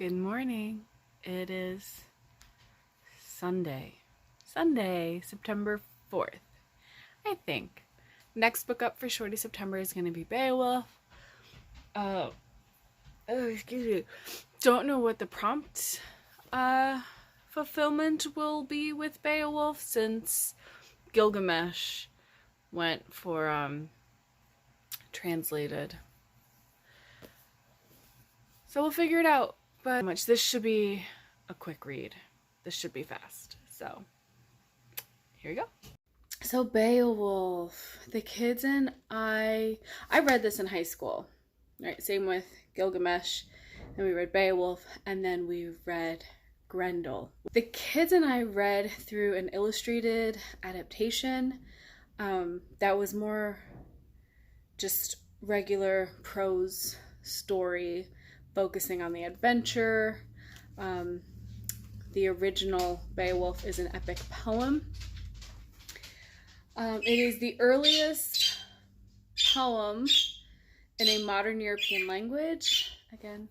Good morning. It is Sunday, September 4th, I think. Next book up for Shorty September is going to be Beowulf. Excuse me. Don't know what the prompt fulfillment will be with Beowulf since Gilgamesh went for translated. So we'll figure it out. But this should be a quick read. This should be fast. So here you go. So Beowulf, the kids and I read this in high school. Right, same with Gilgamesh. And we read Beowulf, and then we read Grendel. The kids and I read through an illustrated adaptation that was more just regular prose story, focusing on the adventure. The original Beowulf is an epic poem. It is the earliest poem in a modern European language. Again,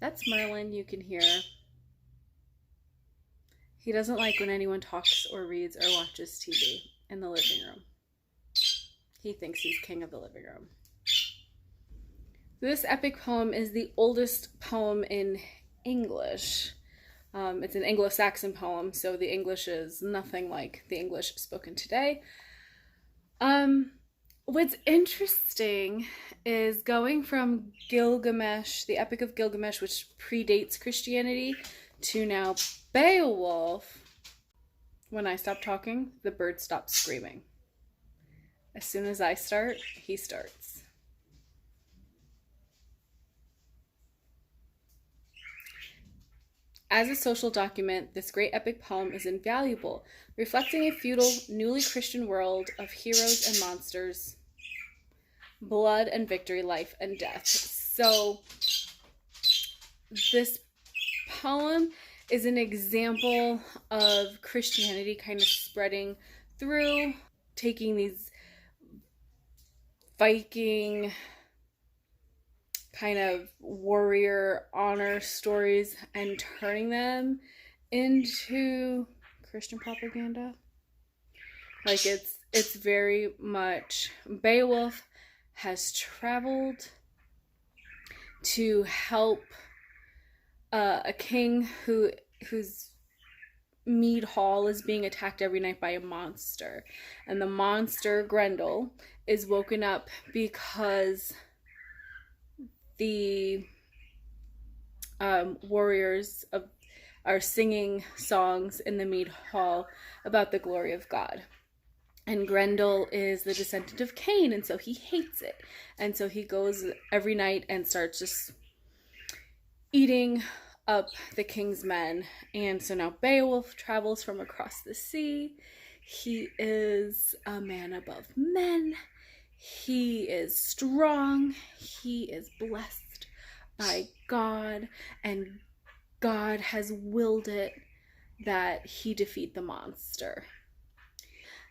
that's Merlin, you can hear. He doesn't like when anyone talks or reads or watches TV in the living room. He thinks he's king of the living room. This epic poem is the oldest poem in English. It's an Anglo-Saxon poem, so the English is nothing like the English spoken today. What's interesting is going from Gilgamesh, the Epic of Gilgamesh, which predates Christianity, to now Beowulf. When I stop talking, the bird stops screaming. As soon as I start, he starts. As a social document, this great epic poem is invaluable, reflecting a feudal, newly Christian world of heroes and monsters, blood and victory, life and death. So this poem is an example of Christianity kind of spreading through, taking these Viking kind of warrior honor stories and turning them into Christian propaganda. Like it's very much Beowulf has traveled to help a king whose mead hall is being attacked every night by a monster, and the monster Grendel is woken up because the warriors are singing songs in the mead hall about the glory of God. And Grendel is the descendant of Cain, and so he hates it. And so he goes every night and starts just eating up the king's men. And so now Beowulf travels from across the sea. He is a man above men. He is strong. He is blessed by God, and God has willed it that he defeat the monster.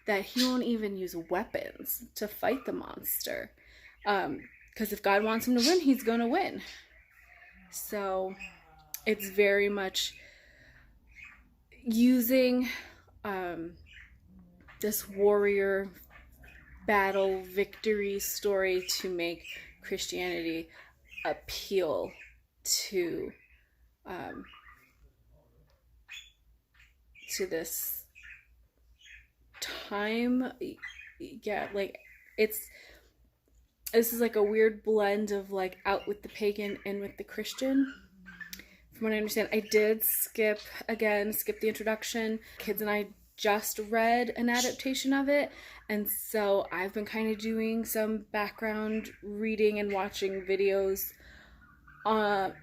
That he won't even use weapons to fight the monster. Because if God wants him to win, he's going to win. So it's very much using this warrior battle victory story to make Christianity appeal to this time. Yeah, like this is like a weird blend of like out with the pagan and with the Christian. From what I understand, I did skip the introduction. Kids and I just read an adaptation of it, and so I've been kind of doing some background reading and watching videos on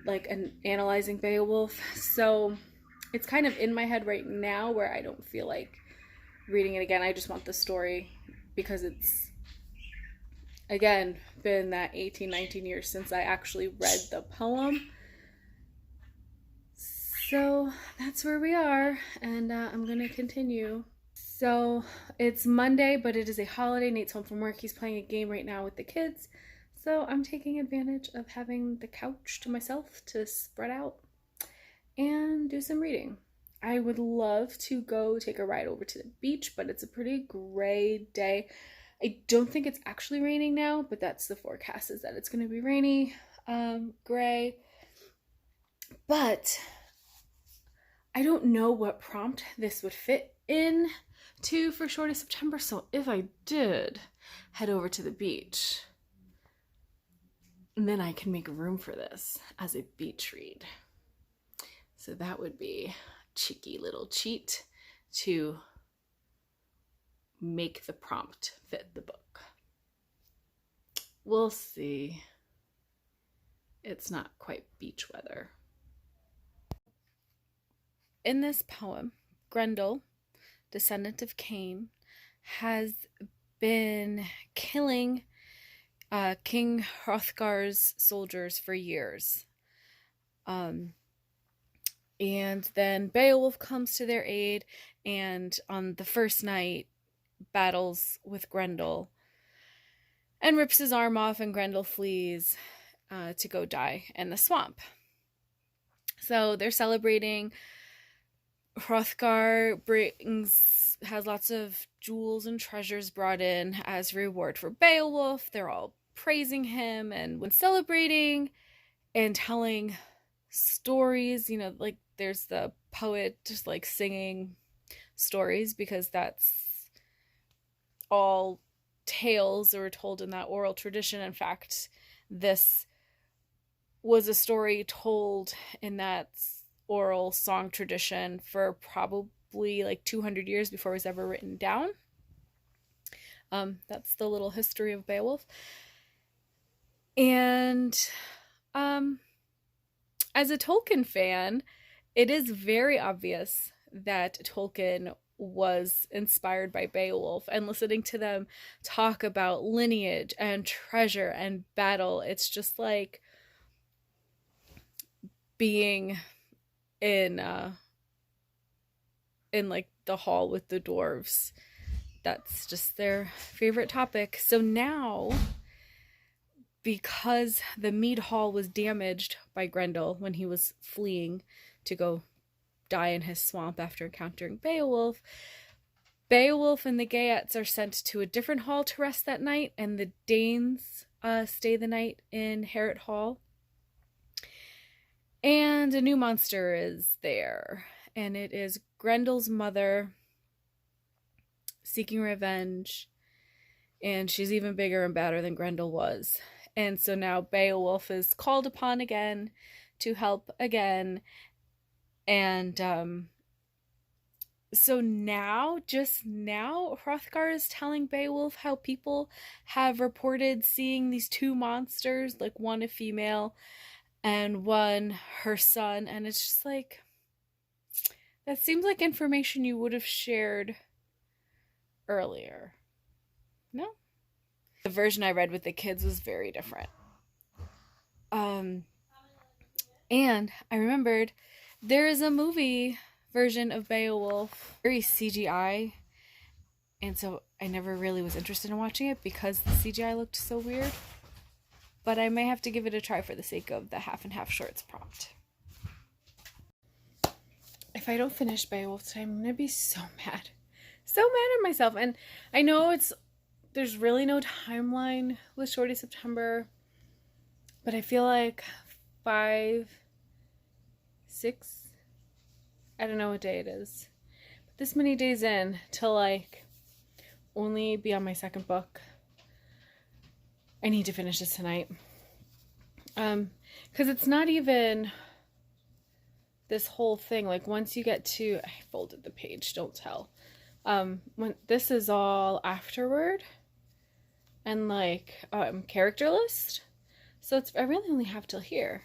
like analyzing Beowulf. So it's kind of in my head right now where I don't feel like reading it again. I just want the story because it's, again, been that 18-19 years since I actually read the poem. So that's where we are, and I'm going to continue. So it's Monday, but it is a holiday. Nate's home from work. He's playing a game right now with the kids. So I'm taking advantage of having the couch to myself to spread out and do some reading. I would love to go take a ride over to the beach, but it's a pretty gray day. I don't think it's actually raining now, but that's the forecast, is that it's going to be rainy, gray. But I don't know what prompt this would fit in to for Shorty September, so if I did head over to the beach, then I can make room for this as a beach read. So that would be a cheeky little cheat to make the prompt fit the book. We'll see. It's not quite beach weather. In this poem, Grendel, descendant of Cain, has been killing King Hrothgar's soldiers for years. And then Beowulf comes to their aid, and on the first night battles with Grendel and rips his arm off, and Grendel flees to go die in the swamp. So they're celebrating. Hrothgar has lots of jewels and treasures brought in as reward for Beowulf. They're all praising him and when celebrating and telling stories, like there's the poet just like singing stories, because that's all tales that were told in that oral tradition. In fact, this was a story told in that oral song tradition for probably like 200 years before it was ever written down. That's the little history of Beowulf. And as a Tolkien fan, it is very obvious that Tolkien was inspired by Beowulf, and listening to them talk about lineage and treasure and battle, it's just like being in like the hall with the dwarves. That's just their favorite topic. So now, because the mead hall was damaged by Grendel when he was fleeing to go die in his swamp after encountering Beowulf, Beowulf and the Geats are sent to a different hall to rest that night, and the Danes stay the night in Harrett Hall. And a new monster is there, and it is Grendel's mother seeking revenge, and she's even bigger and badder than Grendel was. And so now Beowulf is called upon again to help again. And so now, just now, Hrothgar is telling Beowulf how people have reported seeing these two monsters, like one a female and one her son. And it's just like, that seems like information you would have shared earlier. No? The version I read with the kids was very different. And I remembered there is a movie version of Beowulf, very CGI, and so I never really was interested in watching it because the CGI looked so weird. But I may have to give it a try for the sake of the half and half shorts prompt. If I don't finish Beowulf today, I'm gonna be so mad. So mad at myself. And I know there's really no timeline with Shorty September, but I feel like 5, 6, I don't know what day it is, but this many days in to like only be on my second book. I need to finish this tonight. Because it's not even this whole thing. Like once you get to, I folded the page, don't tell. When this is all afterward and like character list. So I really only have till here.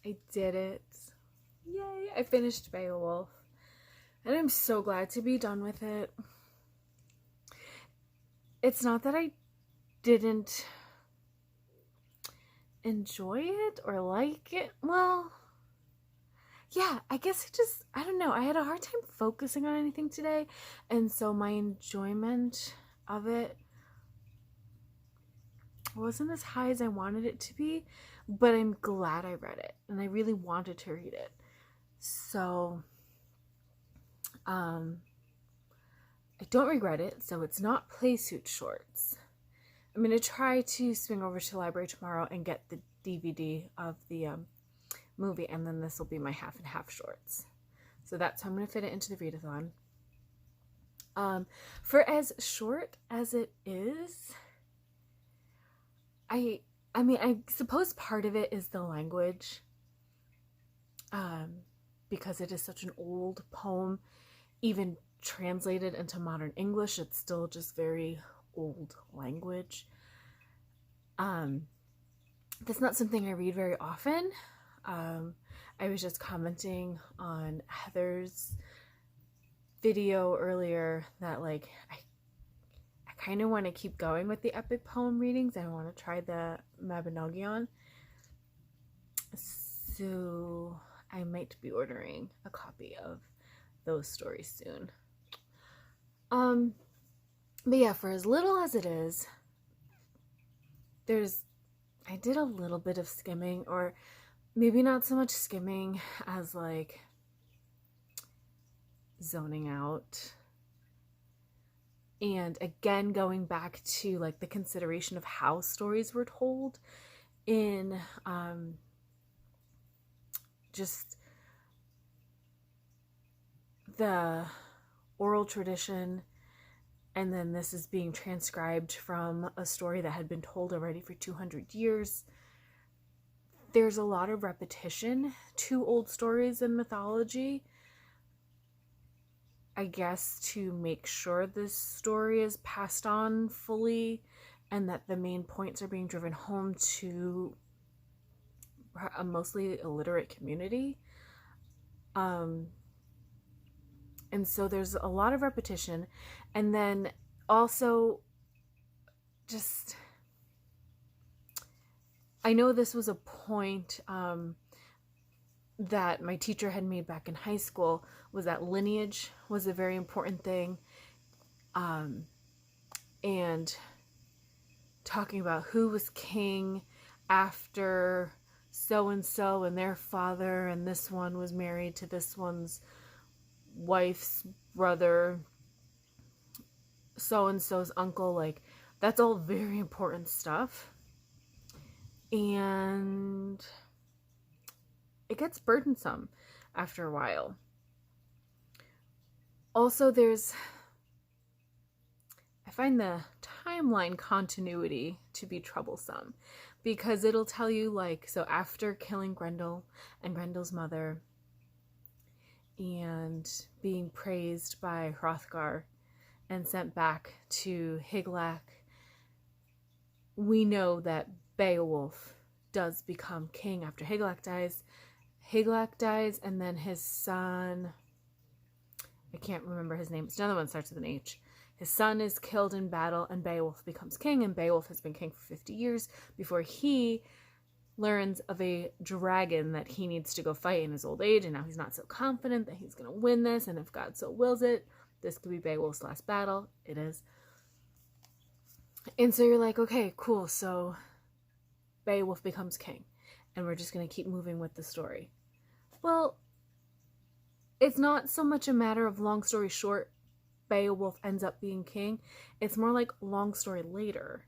I did it. Yay, I finished Beowulf. And I'm so glad to be done with it. It's not that I didn't enjoy it or like it. Well, yeah, I guess I don't know. I had a hard time focusing on anything today. And so my enjoyment of it wasn't as high as I wanted it to be, but I'm glad I read it, and I really wanted to read it. So, I don't regret it. So it's not play suit shorts. I'm going to try to swing over to the library tomorrow and get the DVD of the movie, and then this will be my half and half shorts. So that's how I'm going to fit it into the readathon. For as short as it is, I mean, I suppose part of it is the language, because it is such an old poem. Even translated into modern English, it's still just very old language. That's not something I read very often. I was just commenting on Heather's video earlier that like I kind of want to keep going with the epic poem readings. I want to try the Mabinogion. So I might be ordering a copy of those stories soon. But yeah, for as little as it is, I did a little bit of skimming, or maybe not so much skimming as like zoning out. And again, going back to like the consideration of how stories were told in just the oral tradition, and then this is being transcribed from a story that had been told already for 200 years. There's a lot of repetition to old stories and mythology, I guess, to make sure this story is passed on fully and that the main points are being driven home to a mostly illiterate community. And so there's a lot of repetition. And then also just, I know this was a point that my teacher had made back in high school, was that lineage was a very important thing. And talking about who was king after so-and-so and their father, and this one was married to this one's wife's brother, so-and-so's uncle. Like, that's all very important stuff. And it gets burdensome after a while. Also, I find the timeline continuity to be troublesome, because it'll tell you like, so after killing Grendel and Grendel's mother and being praised by Hrothgar and sent back to Higelac, we know that Beowulf does become king after Higelac dies. Higelac dies, and then his son, I can't remember his name, it's another one that starts with an H. His son is killed in battle, and Beowulf becomes king, and Beowulf has been king for 50 years before he learns of a dragon that he needs to go fight in his old age, and now he's not so confident that he's going to win this, and if God so wills it, this could be Beowulf's last battle. It is. And so you're like, okay, cool, so Beowulf becomes king, and we're just going to keep moving with the story. Well, it's not so much a matter of long story short, Beowulf ends up being king. It's more like long story later,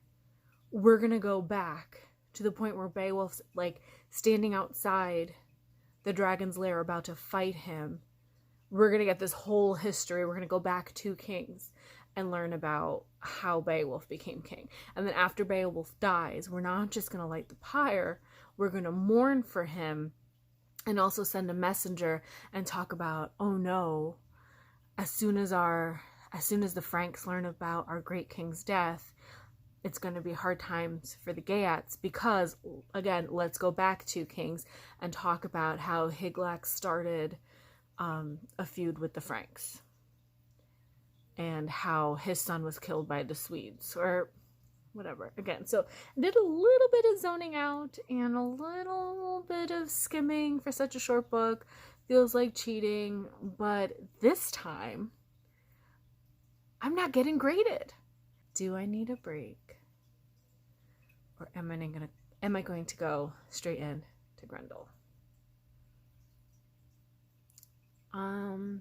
we're going to go back to the point where Beowulf's like standing outside the dragon's lair about to fight him. We're going to get this whole history. We're going to go back 2 kings and learn about how Beowulf became king. And then after Beowulf dies, we're not just going to light the pyre. We're going to mourn for him and also send a messenger and talk about, oh no, as soon as the Franks learn about our great king's death, it's going to be hard times for the Geats, because, again, let's go back 2 kings and talk about how Higelac started a feud with the Franks and how his son was killed by the Swedes, or whatever. Again, so I did a little bit of zoning out and a little bit of skimming for such a short book. Feels like cheating, but this time I'm not getting graded. Do I need a break? Or am I going to go straight in to Grendel? I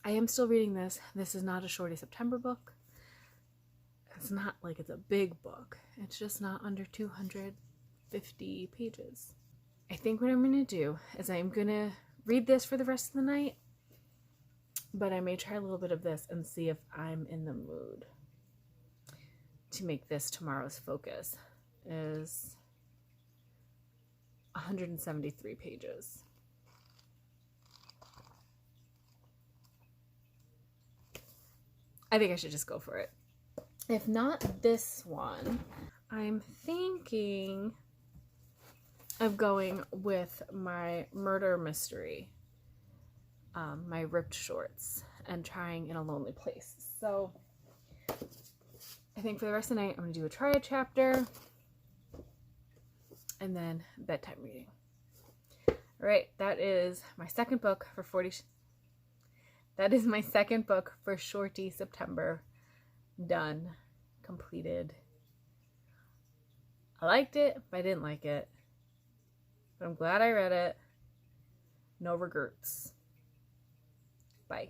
am still reading this. This is not a Shorty September book. It's not like it's a big book. It's just not under 250 pages. I think what I'm going to do is I'm going to read this for the rest of the night, but I may try a little bit of this and see if I'm in the mood to make this tomorrow's focus. Is 173 pages. I think I should just go for it. If not this one, I'm thinking of going with my murder mystery, my ripped shorts, and trying In a Lonely Place. So I think for the rest of the night, I'm going to do a triad chapter and then bedtime reading. All right, that is my second book for 40. That is my second book for Shorty September. Done. Completed. I liked it, but I didn't like it. But I'm glad I read it. No regrets. Bye.